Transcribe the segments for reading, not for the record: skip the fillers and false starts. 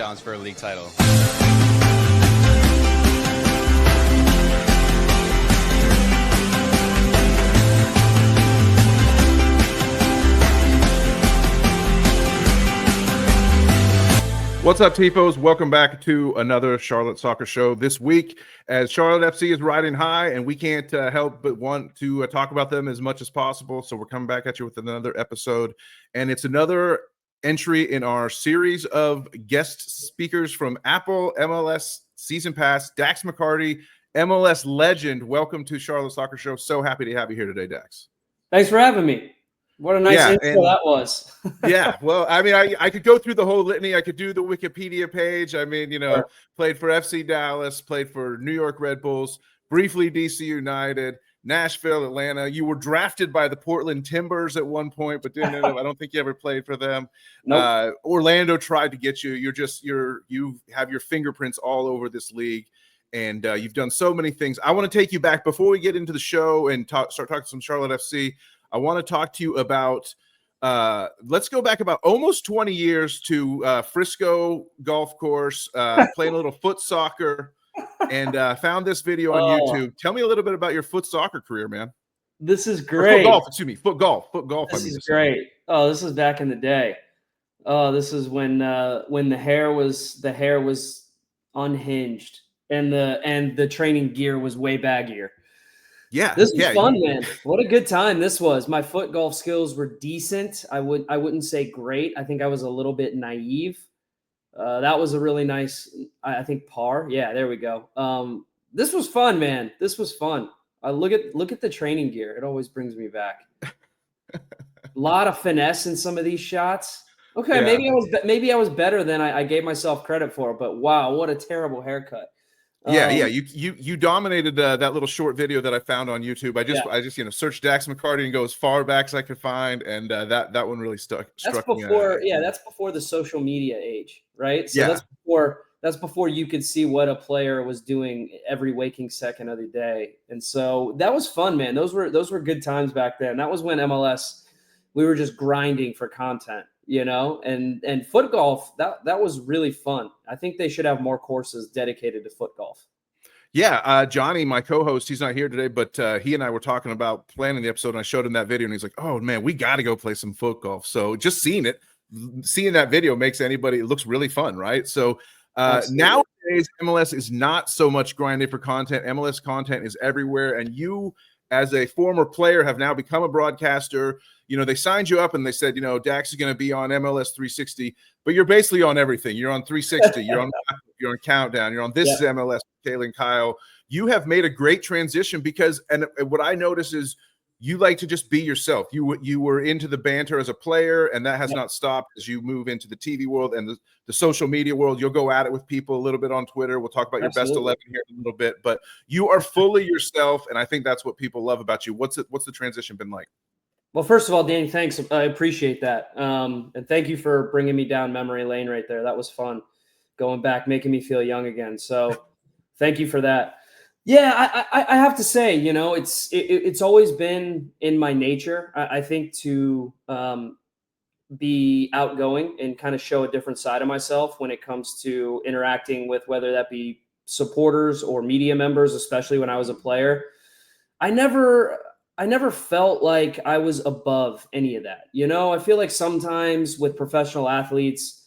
challenge for a league title. What's up, Tifos? Welcome back to another Charlotte Soccer Show this week. As Charlotte FC is riding high, and we can't help but want to talk about them as much as possible. So we're coming back at you with another episode, and it's another entry in our series of guest speakers from Apple MLS Season Pass. Dax McCarty, MLS Legend. Welcome to Charlotte Soccer Show. So happy to have you here today, Dax. Thanks for having me. What a nice intro that was. Yeah, well, I mean, I could go through the whole litany. I could do the Wikipedia page. I mean, Sure. Played for FC Dallas, played for New York Red Bulls, briefly DC United, Nashville, Atlanta. You were drafted by the Portland Timbers at one point, but didn't end up. I don't think you ever played for them. Nope. Orlando tried to get you. You have your fingerprints all over this league, and you've done so many things. I want to take you back before we get into the show and start talking some Charlotte FC. I want to talk to you about let's go back about almost 20 years to Frisco Golf Course, playing a little foot soccer, and found this video on YouTube. Tell me a little bit about your foot soccer career, man. This is great. Foot golf, excuse me. Foot golf. This is great. Oh, this is back in the day. Oh, this is when the hair was unhinged and the training gear was way baggier. Yeah, this was fun, man. What a good time this was. My foot golf skills were decent. I wouldn't say great. I think I was a little bit naive. That was a really nice, I think, par. Yeah, there we go. This was fun, man. This was fun. Look at the training gear. It always brings me back. A lot of finesse in some of these shots. Okay, yeah. maybe I was better than I gave myself credit for. But wow, what a terrible haircut. Yeah. You dominated that little short video that I found on YouTube. I just searched Dax McCarty and go as far back as I could find, and that one really struck me. That's before the social media age, right? So that's before you could see what a player was doing every waking second of the day, and so that was fun, man. Those were good times back then. That was when MLS, we were just grinding for content. And foot golf, that was really fun. I think they should have more courses dedicated to foot golf. Yeah, Johnny, my co-host, he's not here today, but he and I were talking about planning the episode, and I showed him that video, and he's like, "Oh man, we got to go play some foot golf." So just seeing that video makes it looks really fun, right? So nowadays, MLS is not so much grinding for content. MLS content is everywhere, and you, as a former player, have now become a broadcaster. They signed you up and they said, Dax is going to be on MLS 360, but you're basically on everything. You're on 360. You're on Countdown. You're on This is MLS, Kayla and Kyle. You have made a great transition because, and what I notice is you like to just be yourself. You were into the banter as a player, and that has not stopped as you move into the TV world and the social media world. You'll go at it with people a little bit on Twitter. We'll talk about your best 11 here in a little bit, but you are fully yourself, and I think that's what people love about you. What's the transition been like? Well, first of all, Danny, thanks. I appreciate that. And thank you for bringing me down memory lane right there. That was fun. Going back, making me feel young again. So thank you for that. Yeah, I have to say, it's always been in my nature, I think, to be outgoing and kind of show a different side of myself when it comes to interacting with whether that be supporters or media members, especially when I was a player. I never felt like I was above any of that. I feel like sometimes with professional athletes,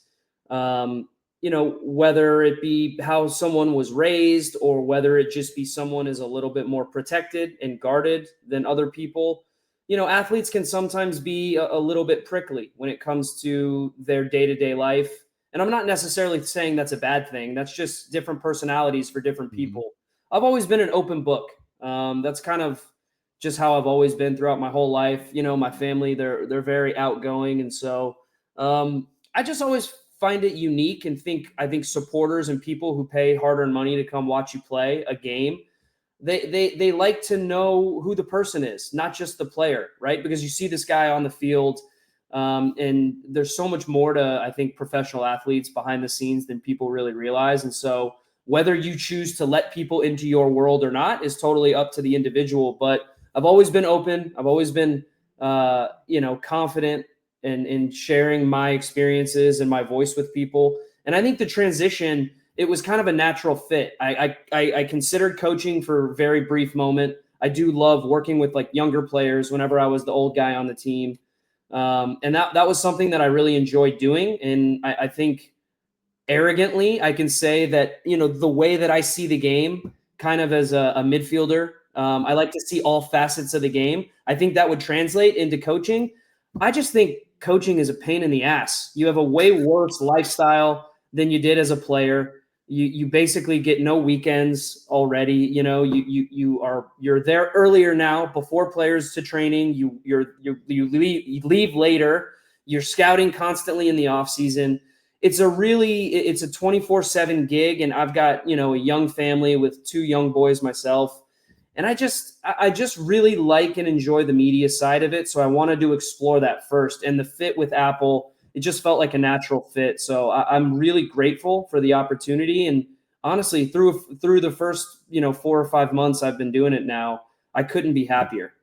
whether it be how someone was raised or whether it just be someone is a little bit more protected and guarded than other people, athletes can sometimes be a little bit prickly when it comes to their day-to-day life. And I'm not necessarily saying that's a bad thing. That's just different personalities for different people. I've always been an open book. That's kind of just how I've always been throughout my whole life. My family, they're very outgoing. And so I just always find it unique and I think supporters and people who pay hard-earned money to come watch you play a game, they like to know who the person is, not just the player, right? Because you see this guy on the field, and there's so much more to, I think, professional athletes behind the scenes than people really realize. And so whether you choose to let people into your world or not is totally up to the individual. But I've always been open. I've always been, confident in sharing my experiences and my voice with people. And I think the transition, it was kind of a natural fit. I considered coaching for a very brief moment. I do love working with like younger players whenever I was the old guy on the team. And that was something that I really enjoyed doing. And I think arrogantly, I can say that, the way that I see the game kind of as a midfielder, I like to see all facets of the game. I think that would translate into coaching. I just think coaching is a pain in the ass. You have a way worse lifestyle than you did as a player. You basically get no weekends already. You're there earlier now before players to training. You leave later. You're scouting constantly in the off season. It's a 24/7 gig, and I've got a young family with 2 young boys myself. And I just really like and enjoy the media side of it. So I wanted to explore that first. And the fit with Apple, it just felt like a natural fit. So I'm really grateful for the opportunity. And honestly, through the first 4 or 5 months I've been doing it now, I couldn't be happier.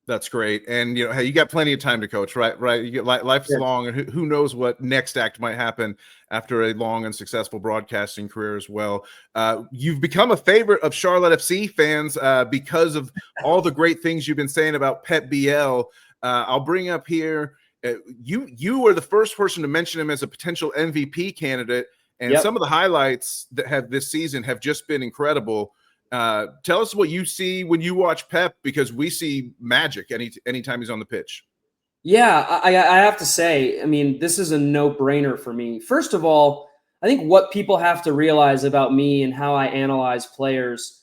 That's great. And, hey, you got plenty of time to coach, right? Right. You get life's long, and who knows what next act might happen after a long and successful broadcasting career as well. You've become a favorite of Charlotte FC fans because of all the great things you've been saying about Pep Biel. I'll bring up here. You were the first person to mention him as a potential MVP candidate, and some of the highlights that have this season have just been incredible. Tell us what you see when you watch Pep, because we see magic anytime he's on the pitch. Yeah, I have to say, I mean, this is a no-brainer for me. First of all, I think what people have to realize about me and how I analyze players,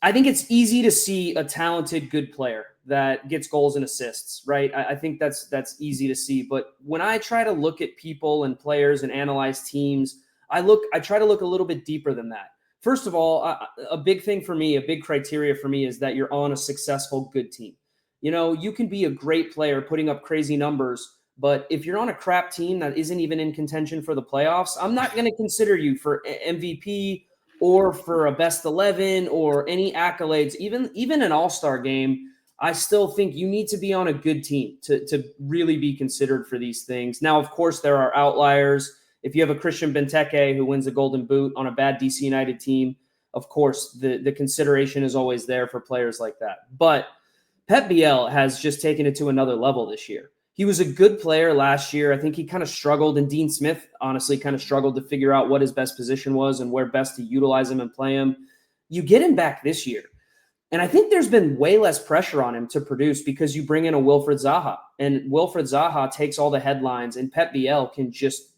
I think it's easy to see a talented, good player that gets goals and assists, right? I think that's easy to see. But when I try to look at people and players and analyze teams, I try to look a little bit deeper than that. First of all, a big thing for me, a big criteria for me is that you're on a successful, good team. You can be a great player putting up crazy numbers, but if you're on a crap team that isn't even in contention for the playoffs, I'm not going to consider you for MVP or for a best 11 or any accolades, even an all-star game. I still think you need to be on a good team to really be considered for these things. Now, of course, there are outliers. If you have a Christian Benteke who wins a Golden Boot on a bad DC United team, of course, the consideration is always there for players like that. But Pep Biel has just taken it to another level this year. He was a good player last year. I think he kind of struggled, and Dean Smith honestly kind of struggled to figure out what his best position was and where best to utilize him and play him. You get him back this year, and I think there's been way less pressure on him to produce because you bring in a Wilfried Zaha, and Wilfried Zaha takes all the headlines, and Pep Biel can just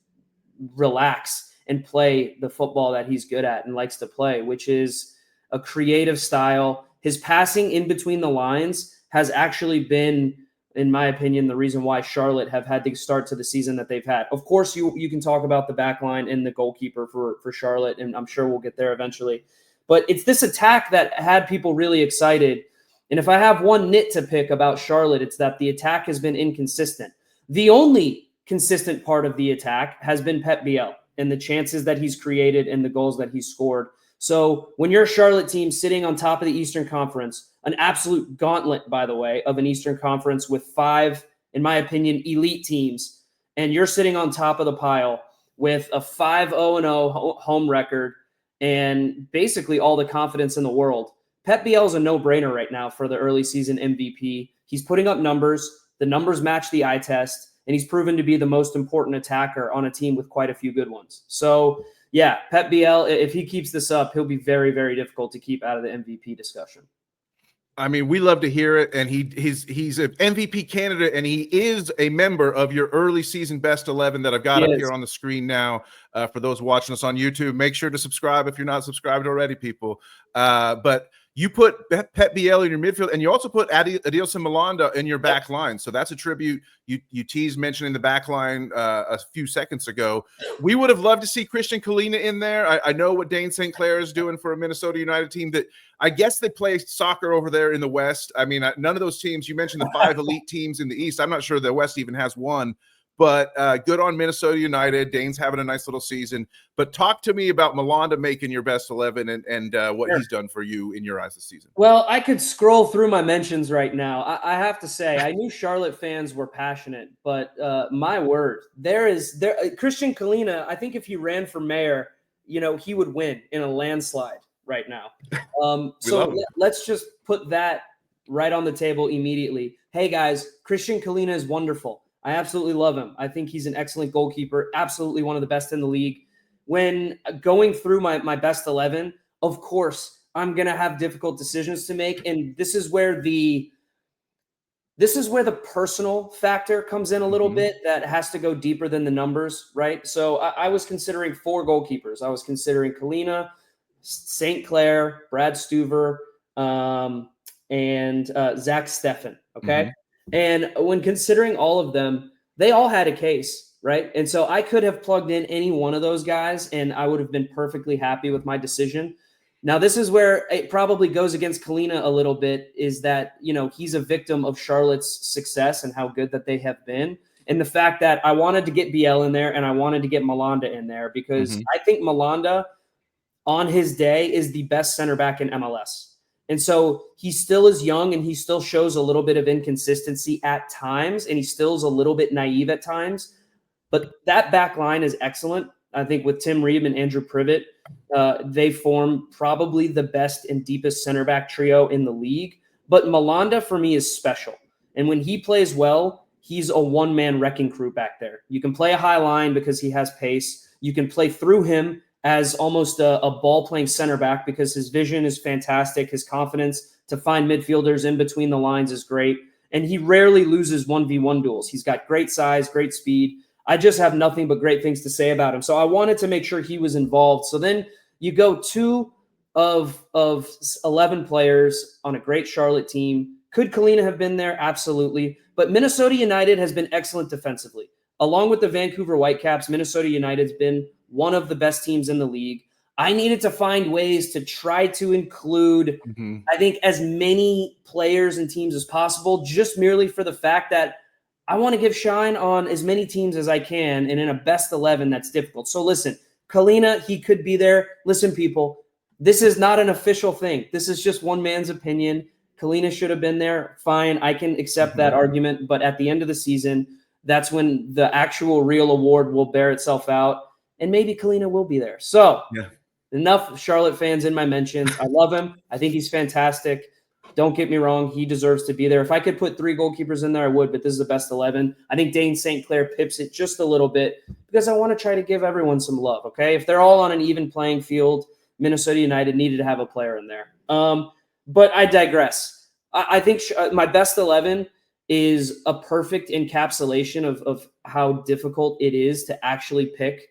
relax and play the football that he's good at and likes to play, which is a creative style. His passing in between the lines has actually been, in my opinion, the reason why Charlotte have had the start to the season that they've had. Of course, you can talk about the back line and the goalkeeper for Charlotte, and I'm sure we'll get there eventually. But it's this attack that had people really excited. And if I have one nit to pick about Charlotte, it's that the attack has been inconsistent. The only consistent part of the attack has been Pep Biel and the chances that he's created and the goals that he's scored. So when you're a Charlotte team sitting on top of the Eastern Conference, an absolute gauntlet, by the way, of an Eastern Conference with 5, in my opinion, elite teams, and you're sitting on top of the pile with a 5-0-0 home record and basically all the confidence in the world, Pep Biel is a no-brainer right now for the early season MVP. He's putting up numbers. The numbers match the eye test, and he's proven to be the most important attacker on a team with quite a few good ones. So, yeah, Pep Biel, if he keeps this up, he'll be very, very difficult to keep out of the MVP discussion. I mean, we love to hear it, and he's an MVP candidate, and he is a member of your early season best 11 that I've got up here on the screen now. For those watching us on YouTube, make sure to subscribe if you're not subscribed already, people. But you put Pep Biel in your midfield, and you also put Adilson Malanda in your back line. So that's a tribute. You teased mentioning the back line a few seconds ago. We would have loved to see Christian Kalina in there. I know what Dane St. Clair is doing for a Minnesota United team that I guess they play soccer over there in the West. I mean, none of those teams, you mentioned the 5 elite teams in the East. I'm not sure the West even has one. But good on Minnesota United. Dane's having a nice little season. But talk to me about Malanda making your best 11 and what he's done for you in your eyes this season. Well, I could scroll through my mentions right now. I have to say, I knew Charlotte fans were passionate, but my word, Christian Kalina, I think if he ran for mayor, he would win in a landslide right now. So let's just put that right on the table immediately. Hey, guys, Christian Kalina is wonderful. I absolutely love him. I think he's an excellent goalkeeper, absolutely one of the best in the league. When going through my best 11, of course, I'm going to have difficult decisions to make. And this is where the personal factor comes in a little bit that has to go deeper than the numbers, right? So I was considering 4 goalkeepers. I was considering Kalina, St. Clair, Brad Stuver, and Zach Steffen, okay? And when considering all of them, they all had a case, right? And so I could have plugged in any one of those guys, and I would have been perfectly happy with my decision. Now, this is where it probably goes against Kalina a little bit, is that, he's a victim of Charlotte's success and how good that they have been. And the fact that I wanted to get Biel in there and I wanted to get Malanda in there because I think Malanda on his day is the best center back in MLS. And so he still is young and he still shows a little bit of inconsistency at times, and he still is a little bit naive at times. But that back line is excellent. I think with Tim Reeb and Andrew Privet, they form probably the best and deepest center back trio in the league. But Malanda, for me, is special. And when he plays well, he's a one-man wrecking crew back there. You can play a high line because he has pace. You can play through him as almost a ball-playing center back because his vision is fantastic. His confidence to find midfielders in between the lines is great. And he rarely loses 1v1 duels. He's got great size, great speed. I just have nothing but great things to say about him. So I wanted to make sure he was involved. So then you go 2 of 11 players on a great Charlotte team. Could Kalina have been there? Absolutely. But Minnesota United has been excellent defensively. Along with the Vancouver Whitecaps, Minnesota United's been one of the best teams in the league. I needed to find ways to try to include, I think, as many players and teams as possible, just merely for the fact that I want to give shine on as many teams as I can, and in a best 11, that's difficult. So listen, Kalina, he could be there. Listen, people, this is not an official thing. This is just one man's opinion. Kalina should have been there. Fine, I can accept that argument. But at the end of the season, that's when the actual real award will bear itself out, and maybe Kalina will be there. So enough Charlotte fans in my mentions. I love him. I think he's fantastic. Don't get me wrong. He deserves to be there. If I could put 3 goalkeepers in there, I would, but this is the best 11. I think Dane St. Clair pips it just a little bit because I want to try to give everyone some love, okay? If they're all on an even playing field, Minnesota United needed to have a player in there. But I digress. I think my best 11 is a perfect encapsulation of how difficult it is to actually pick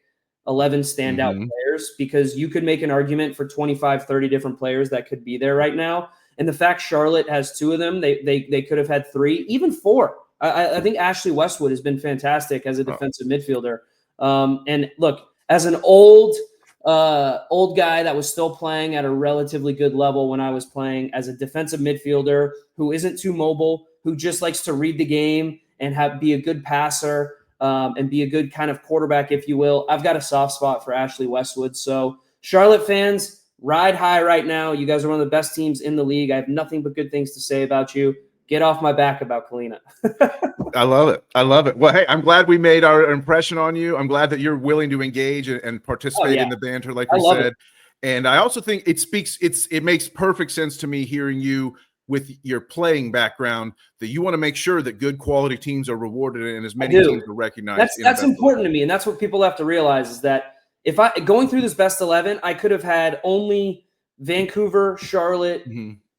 11 standout players, because you could make an argument for 25, 30 different players that could be there right now. And the fact Charlotte has 2 of them, they could have had 3, even 4. I think Ashley Westwood has been fantastic as a defensive midfielder. And look, as an old guy that was still playing at a relatively good level when I was playing as a defensive midfielder who isn't too mobile, who just likes to read the game and be a good passer and be a good kind of quarterback, if you will, I've got a soft spot for Ashley Westwood. So Charlotte fans, ride high right now. You guys are one of the best teams in the league. I have nothing but good things to say about you. Get off my back about Kalina. I love it. I love it. Well, hey, I'm glad we made our impression on you. I'm glad that you're willing to engage and participate in the banter, like we said. And I also think it makes perfect sense to me hearing you with your playing background that you want to make sure that good quality teams are rewarded and as many teams are recognized. That's important to me. And that's what people have to realize is that if going through this best 11, I could have had only Vancouver, Charlotte,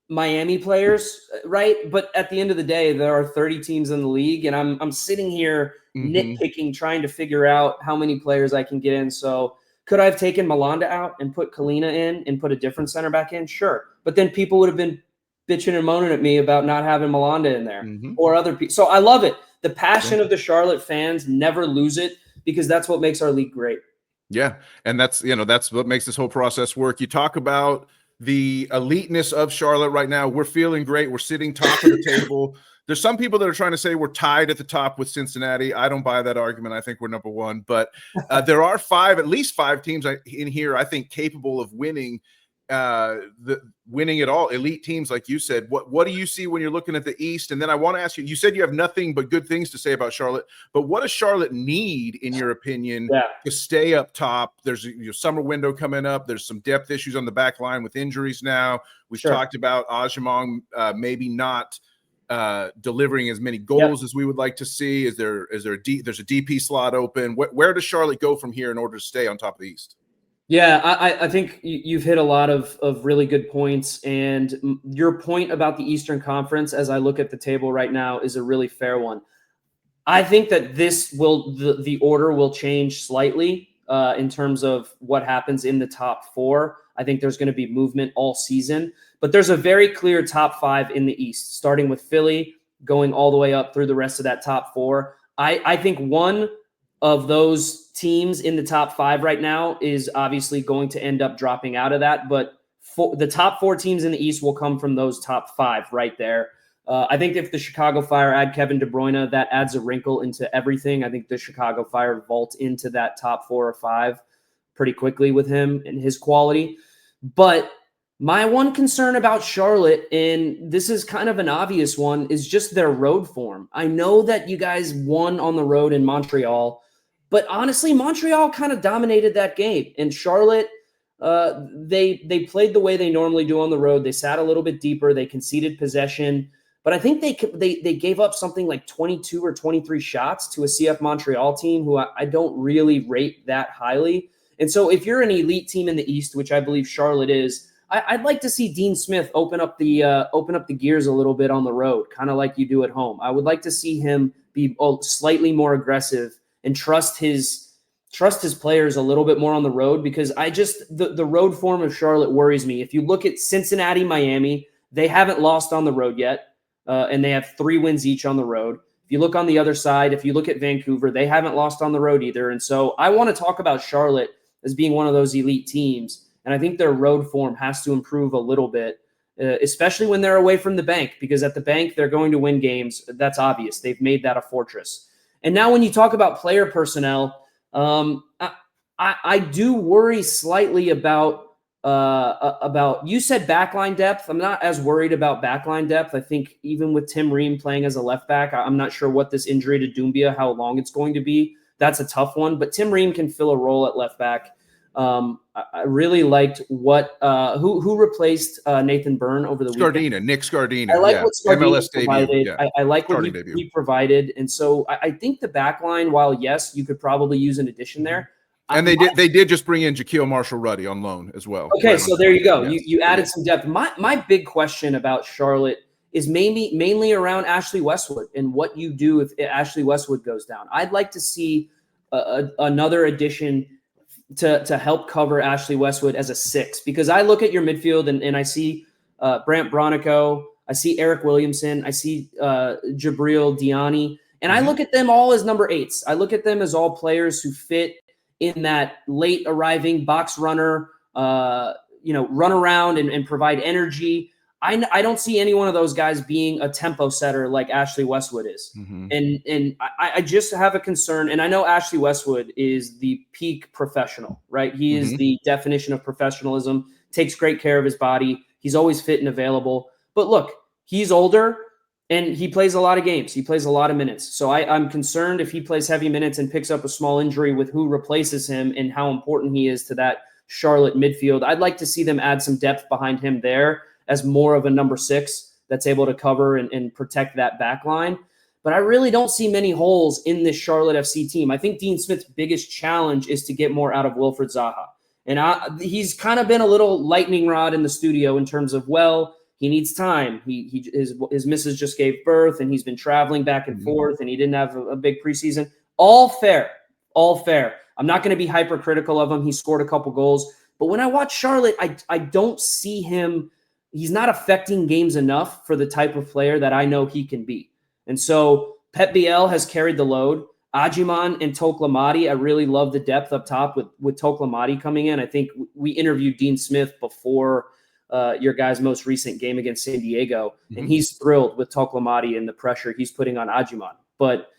Miami players, right? But at the end of the day, there are 30 teams in the league, and I'm sitting here nitpicking, trying to figure out how many players I can get in. So could I have taken Malanda out and put Kalina in and put a different center back in? Sure. But then people would have been bitching and moaning at me about not having Malanda in there or other people. So I love it. The passion of the Charlotte fans, never lose it, because that's what makes our league great. Yeah. And that's what makes this whole process work. You talk about the eliteness of Charlotte right now. We're feeling great. We're sitting top of the table. There's some people that are trying to say we're tied at the top with Cincinnati. I don't buy that argument. I think we're number one, but there are at least five teams in here, I think, capable of winning winning it all. Elite teams, like you said. What do you see when you're looking at the East? And then I want to ask you, you said you have nothing but good things to say about Charlotte, but what does Charlotte need, in your opinion, to stay up top? There's your summer window coming up. There's some depth issues on the back line with injuries now. We've talked about Ajimong maybe not delivering as many goals as we would like to see. There's a DP slot open. Where does Charlotte go from here in order to stay on top of the East? Yeah, I think you've hit a lot of really good points. And your point about the Eastern Conference, as I look at the table right now, is a really fair one. I think that the order will change slightly in terms of what happens in the top four. I think there's going to be movement all season, but there's a very clear top five in the East, starting with Philly, going all the way up through the rest of that top four. I think one of those teams in the top five right now is obviously going to end up dropping out of that, but the top four teams in the East will come from those top five right there. I think if the Chicago Fire add Kevin De Bruyne, that adds a wrinkle into everything. I think the Chicago Fire vault into that top 4 or 5 pretty quickly with him and his quality. But my one concern about Charlotte, and this is kind of an obvious one, is just their road form. I know that you guys won on the road in Montreal, but honestly, Montreal kind of dominated that game. And Charlotte, they played the way they normally do on the road. They sat a little bit deeper. They conceded possession. But I think they gave up something like 22 or 23 shots to a CF Montreal team who I don't really rate that highly. And so if you're an elite team in the East, which I believe Charlotte is, I'd like to see Dean Smith open up the gears a little bit on the road, kind of like you do at home. I would like to see him be slightly more aggressive and trust his players a little bit more on the road, because the road form of Charlotte worries me. If you look at Cincinnati, Miami, they haven't lost on the road yet, and they have 3 wins each on the road. If you look on the other side, if you look at Vancouver, they haven't lost on the road either. And so I want to talk about Charlotte as being one of those elite teams, and I think their road form has to improve a little bit, especially when they're away from the bank, because at the bank, they're going to win games. That's obvious. They've made that a fortress. And now when you talk about player personnel, I do worry slightly about you said backline depth. I'm not as worried about backline depth. I think even with Tim Ream playing as a left back, I'm not sure what this injury to Doumbia, how long it's going to be. That's a tough one, but Tim Ream can fill a role at left back. I really liked who replaced Nathan Byrne over the weekend. Nick Scardina. I like what Scardina MLS provided. I like what he provided. And so I think the back line, while yes, you could probably use an addition there. And they did just bring in Jaquil Marshall-Ruddy on loan as well. Okay, right, so there you go. Yes. You added some depth. My big question about Charlotte is mainly around Ashley Westwood and what you do if Ashley Westwood goes down. I'd like to see another addition to help cover Ashley Westwood as a 6, because I look at your midfield and I see Brandt Bronico, I see Eric Williamson, I see Jabril Diani, and I look at them all as number 8s. I look at them as all players who fit in that late arriving box runner, run around and provide energy. I don't see any one of those guys being a tempo setter like Ashley Westwood is. And I just have a concern. And I know Ashley Westwood is the peak professional, right? He is the definition of professionalism, takes great care of his body. He's always fit and available. But look, he's older and he plays a lot of games. He plays a lot of minutes. So I'm concerned if he plays heavy minutes and picks up a small injury with who replaces him and how important he is to that Charlotte midfield. I'd like to see them add some depth behind him there as more of a number 6 that's able to cover and protect that back line. But I really don't see many holes in this Charlotte FC team. I think Dean Smith's biggest challenge is to get more out of Wilfred Zaha. And he's kind of been a little lightning rod in the studio in terms of, he needs time. His missus just gave birth, and he's been traveling back and forth, and he didn't have a big preseason. All fair. I'm not going to be hypercritical of him. He scored a couple goals. But when I watch Charlotte, I don't see him. He's not affecting games enough for the type of player that I know he can be. And so Pep Biel has carried the load. Ajiman and Toklamati, I really love the depth up top with Toklamati coming in. I think we interviewed Dean Smith before your guy's most recent game against San Diego, and he's thrilled with Toklamati and the pressure he's putting on Ajiman. But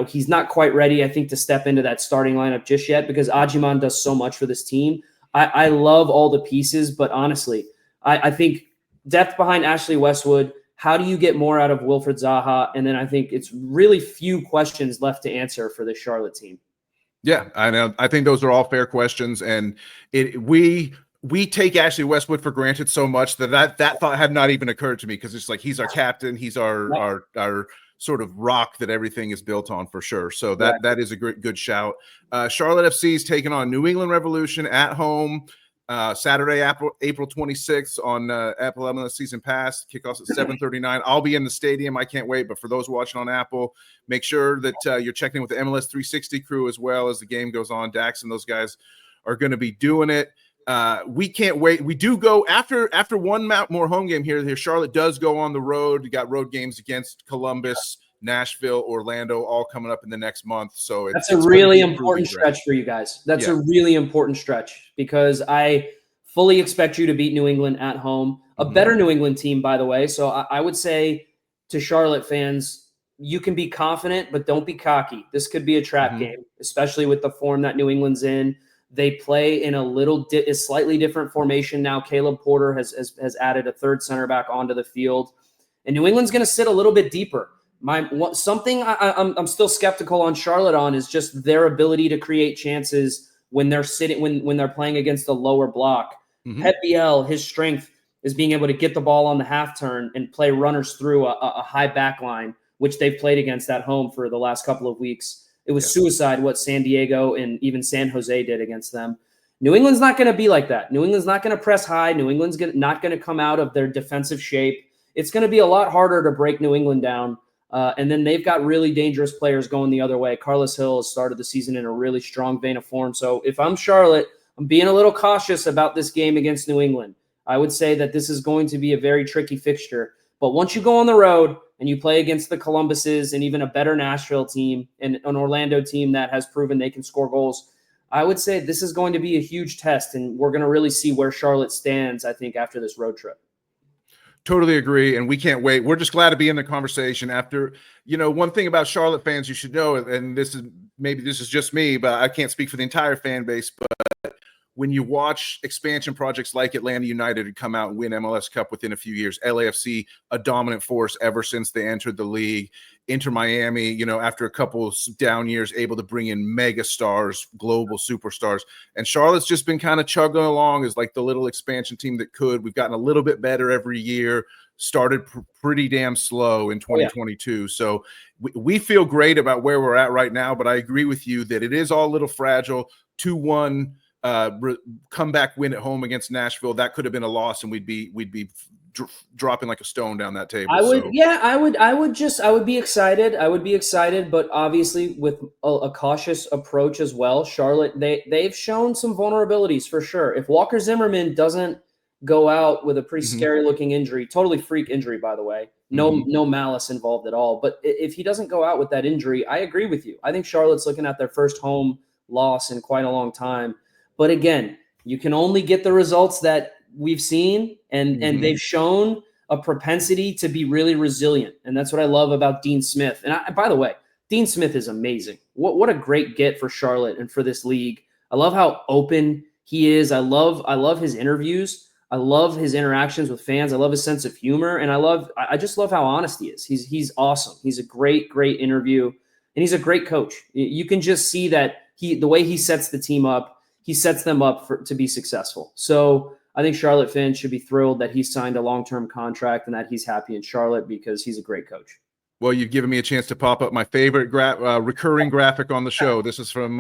he's not quite ready, I think, to step into that starting lineup just yet because Ajiman does so much for this team. I love all the pieces, but honestly, I think depth behind Ashley Westwood. How do you get more out of Wilfred Zaha? And then I think it's really few questions left to answer for the Charlotte team. Yeah, I know. I think those are all fair questions, and we take Ashley Westwood for granted so much that thought had not even occurred to me because it's like he's our captain, he's our sort of rock that everything is built on for sure. So that is a good shout. Charlotte FC is taking on New England Revolution at home. Saturday, April 26th on Apple MLS Season Pass. Kickoffs at 7:39. I'll be in the stadium. I can't wait. But for those watching on Apple, make sure that you're checking in with the MLS 360 crew as well as the game goes on. Dax and those guys are going to be doing it. We can't wait. We do go after one more home game here. Charlotte does go on the road. You got road games against Columbus, Nashville, Orlando, all coming up in the next month. So that's a really important stretch for you guys. That's a really important stretch because I fully expect you to beat New England at home, a better New England team, by the way. So I would say to Charlotte fans, you can be confident, but don't be cocky. This could be a trap game, especially with the form that New England's in. They play in a slightly different formation now. Caleb Porter has added a third center back onto the field, and New England's going to sit a little bit deeper. Something I'm still skeptical on Charlotte on is just their ability to create chances when they're sitting when they're playing against a lower block. Pep Biel, his strength is being able to get the ball on the half turn and play runners through a high back line, which they've played against at home for the last couple of weeks. It was suicide what San Diego and even San Jose did against them. New England's not going to be like that. New England's not going to press high. New England's not going to come out of their defensive shape. It's going to be a lot harder to break New England down. And then they've got really dangerous players going the other way. Carlos Hill has started the season in a really strong vein of form. So if I'm Charlotte, I'm being a little cautious about this game against New England. I would say that this is going to be a very tricky fixture. But once you go on the road and you play against the Columbuses and even a better Nashville team and an Orlando team that has proven they can score goals, I would say this is going to be a huge test, and we're going to really see where Charlotte stands, I think, after this road trip. Totally agree, and we can't wait. We're just glad to be in the conversation after, one thing about Charlotte fans you should know, and this is just me, but I can't speak for the entire fan base, but when you watch expansion projects like Atlanta United come out and win MLS Cup within a few years, LAFC, a dominant force ever since they entered the league, Inter Miami, after a couple down years, able to bring in mega stars, global superstars. And Charlotte's just been kind of chugging along as like the little expansion team that could. We've gotten a little bit better every year, started pretty damn slow in 2022. So we feel great about where we're at right now, but I agree with you that it is all a little fragile. 2-1 comeback win at home against Nashville, that could have been a loss, and we'd be dropping like a stone down that table. I would be excited. I would be excited, but obviously with a cautious approach as well. Charlotte, they've shown some vulnerabilities for sure. If Walker Zimmerman doesn't go out with a pretty scary looking injury, totally freak injury, by the way, no malice involved at all. But if he doesn't go out with that injury, I agree with you. I think Charlotte's looking at their first home loss in quite a long time. But again, you can only get the results that we've seen, and they've shown a propensity to be really resilient. And that's what I love about Dean Smith. And by the way, Dean Smith is amazing. What a great get for Charlotte and for this league. I love how open he is. I love his interviews. I love his interactions with fans. I love his sense of humor. And I just love how honest he is. He's awesome. He's a great interview, and he's a great coach. You can just see that the way he sets the team up, he sets them up to be successful. So I think Charlotte fans should be thrilled that he signed a long-term contract and that he's happy in Charlotte because he's a great coach. Well, you've given me a chance to pop up my favorite recurring graphic on the show. This is from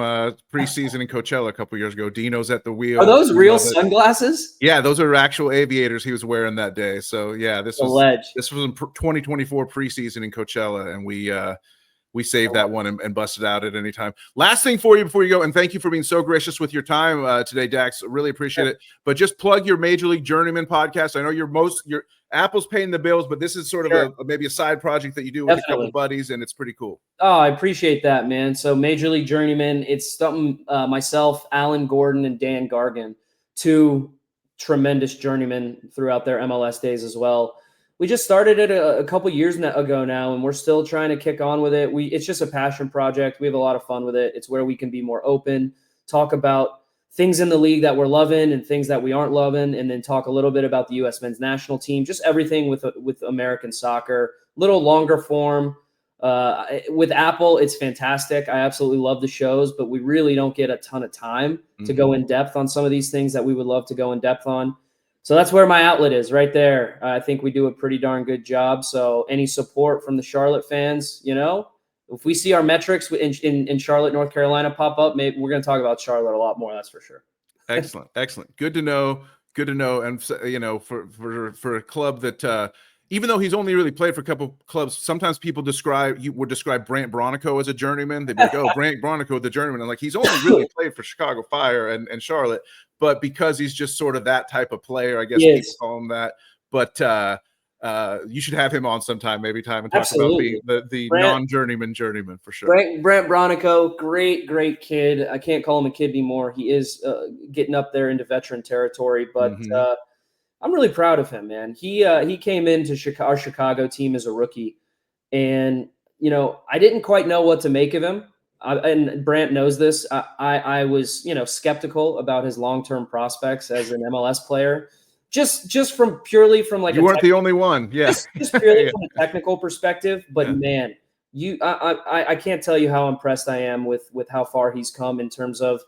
preseason in Coachella a couple years ago. Dino's at the wheel. Are those real sunglasses? Yeah, those are actual aviators he was wearing that day. So yeah, this was in 2024 preseason in Coachella, and we saved that one and busted out at any time. Last thing for you before you go, and thank you for being so gracious with your time today, Dax. Really appreciate it. But just plug your Major League Journeyman podcast. I know your Apple's paying the bills, but this is sort of maybe a side project that you do with a couple buddies, and it's pretty cool. Oh, I appreciate that, man. So Major League Journeyman, it's something myself, Alan Gordon, and Dan Gargan, two tremendous journeyman throughout their MLS days as well. We just started it a couple years ago now, and we're still trying to kick on with it. It's just a passion project. We have a lot of fun with it. It's where we can be more open, talk about things in the league that we're loving and things that we aren't loving, and then talk a little bit about the U.S. men's national team, just everything with American soccer, little longer form. With Apple, it's fantastic. I absolutely love the shows, but we really don't get a ton of time to go in depth on some of these things that we would love to go in depth on. So that's where my outlet is, right there. I think we do a pretty darn good job. So any support from the Charlotte fans, if we see our metrics in Charlotte, North Carolina pop up, maybe we're going to talk about Charlotte a lot more. That's for sure. Excellent. Good to know. And for a club that, even though he's only really played for a couple clubs, sometimes people would describe Brandt Bronico as a journeyman. They'd be like, "Oh, Brandt Bronico, the journeyman." And like, he's only really played for Chicago Fire and Charlotte, but because he's just sort of that type of player, I guess people call him that. But you should have him on sometime, and talk Absolutely. about the non-journeyman for sure. Brandt Bronico, great kid. I can't call him a kid anymore. He is getting up there into veteran territory, but I'm really proud of him, man. He came into our Chicago team as a rookie, and I didn't quite know what to make of him. And Brandt knows this. I was skeptical about his long-term prospects as an MLS player, just purely from like you weren't the only one, just purely from a technical perspective. But man, I can't tell you how impressed I am with how far he's come in terms of.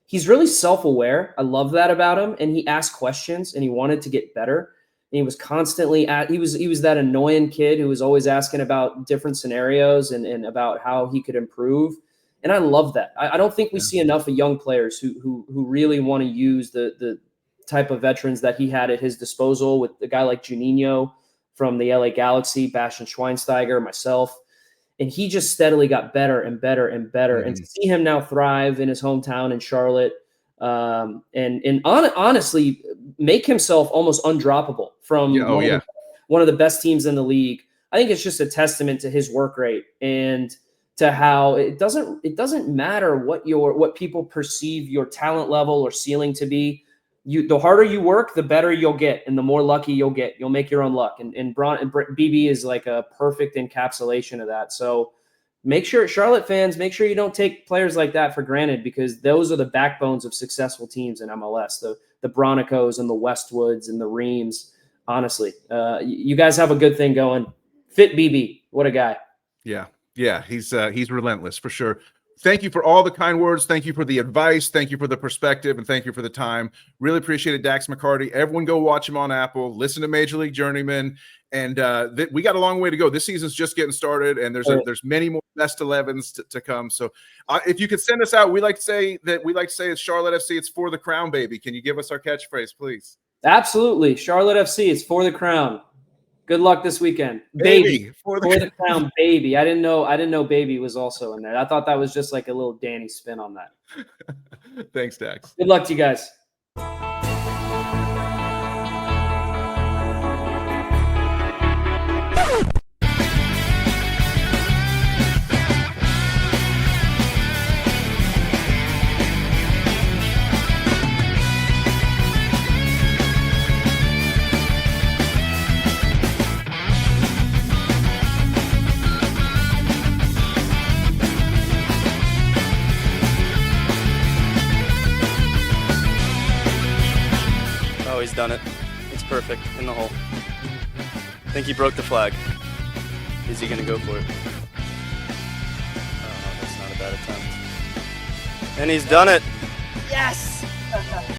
He's really self-aware. I love that about him. And he asked questions and he wanted to get better. And he was constantly he was that annoying kid who was always asking about different scenarios and about how he could improve. And I love that. I don't think we see enough of young players who really want to use the type of veterans that he had at his disposal, with a guy like Juninho from the LA Galaxy, Bastian Schweinsteiger, myself. And he just steadily got better and better and better. And to see him now thrive in his hometown in Charlotte, and honestly make himself almost undroppable from one of the best teams in the league, I think it's just a testament to his work rate and to how it doesn't matter what people perceive your talent level or ceiling to be. The harder you work, the better you'll get, and the more lucky you'll get. You'll make your own luck. And BB is like a perfect encapsulation of that. So Charlotte fans, make sure you don't take players like that for granted, because those are the backbones of successful teams in MLS. The Bronicos and the Westwoods and the Reams. Honestly, you guys have a good thing going. Fit BB, what a guy. Yeah, he's relentless for sure. Thank you for all the kind words. Thank you for the advice. Thank you for the perspective, and thank you for the time. Really appreciate it, Dax McCarty. Everyone go watch him on Apple. Listen to Major League Journeyman. And we got a long way to go. This season's just getting started, and there's many more best 11s to come. So if you could send us out, we like to say it's Charlotte FC. It's for the crown, baby. Can you give us our catchphrase, please? Absolutely. Charlotte FC. It's for the crown. Good luck this weekend, baby. For the crown, baby. I didn't know baby was also in there. I thought that was just like a little Danny spin on that. Thanks, Dax. Good luck to you guys. He's done it. It's perfect in the hole. I think he broke the flag. Is he going to go for it? Oh, that's not a bad attempt. And he's done it. Yes!